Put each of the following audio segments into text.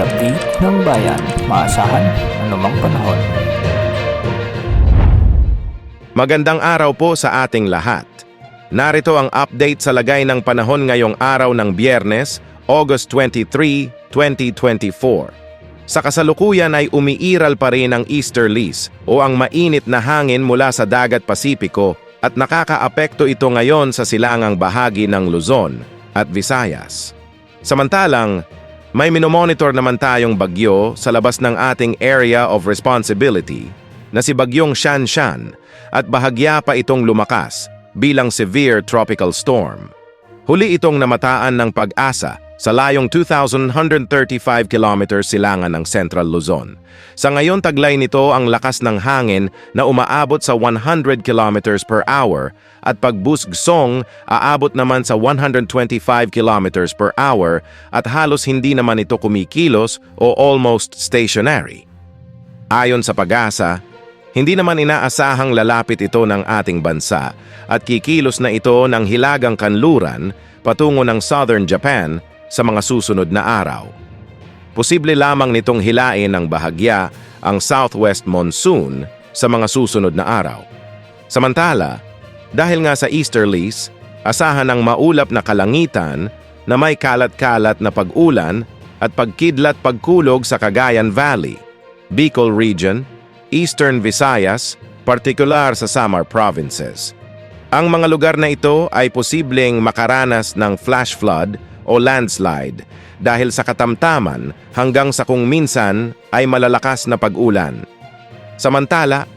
update ng bayan. Maasahan anumang panahon. Magandang araw po sa ating lahat. Narito ang update sa lagay ng panahon ngayong araw ng Biyernes, August 23, 2024. Sa kasalukuyan ay umiiral pa rin ang easterlies o ang mainit na hangin mula sa dagat Pasipiko at nakakaapekto ito ngayon sa silangang bahagi ng Luzon at Visayas. Samantalang, may minomonitor naman tayong bagyo sa labas ng ating area of responsibility na si Bagyong Shanshan at bahagya pa itong lumakas bilang severe tropical storm. Huli itong namataan ng Pag-asa sa layong 2,135 kilometers silangan ng Central Luzon. Sa ngayon taglay nito ang lakas ng hangin na umaabot sa 100 kilometers per hour at pagbugsong aabot naman sa 125 kilometers per hour at halos hindi naman ito kumikilos o almost stationary. Ayon sa Pag-asa, hindi naman inaasahang lalapit ito ng ating bansa at kikilos na ito ng hilagang kanluran patungo ng southern Japan sa mga susunod na araw. Posible lamang nitong hilain ng bahagya ang southwest monsoon sa mga susunod na araw. Samantala, dahil nga sa easterlies, asahan ang maulap na kalangitan na may kalat-kalat na pag-ulan at pagkidlat pagkulog sa Cagayan Valley, Bicol Region, Eastern Visayas, partikular sa Samar Provinces. Ang mga lugar na ito ay posibleng makaranas ng flash flood o landslide dahil sa katamtaman hanggang sa kung minsan ay malalakas na pag-ulan. Samantala,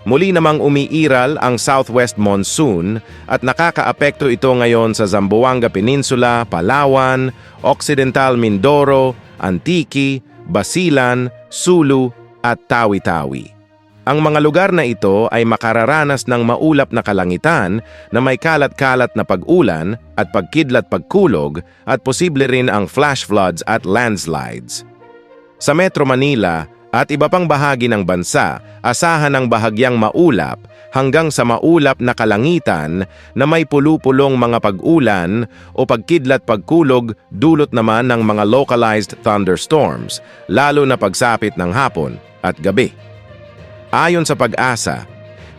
muli namang umiiral ang southwest monsoon at nakakaapekto ito ngayon sa Zamboanga Peninsula, Palawan, Occidental Mindoro, Antique, Basilan, Sulu at Tawi-Tawi. Ang mga lugar na ito ay makararanas ng maulap na kalangitan na may kalat-kalat na pag-ulan at pagkidlat pagkulog at posible rin ang flash floods at landslides. Sa Metro Manila at iba pang bahagi ng bansa, asahan ang bahagyang maulap hanggang sa maulap na kalangitan na may pulu-pulong mga pag-ulan o pagkidlat pagkulog dulot naman ng mga localized thunderstorms, lalo na pagsapit ng hapon at gabi. Ayon sa Pag-asa,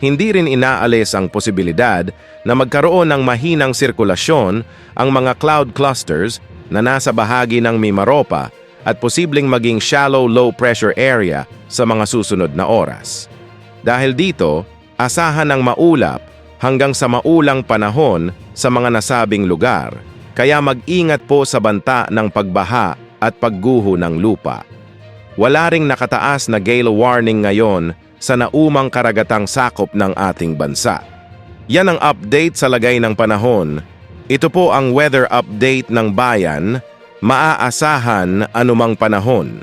hindi rin inaalis ang posibilidad na magkaroon ng mahinang sirkulasyon ang mga cloud clusters na nasa bahagi ng Mimaropa at posibleng maging shallow low pressure area sa mga susunod na oras. Dahil dito, asahan ang maulap hanggang sa maulang panahon sa mga nasabing lugar, kaya mag-ingat po sa banta ng pagbaha at pagguho ng lupa. Wala ring nakataas na gale warning ngayon sa naumang karagatang sakop ng ating bansa. Yan ang update sa lagay ng panahon. Ito po ang weather update ng bayan, maaasahan anumang panahon.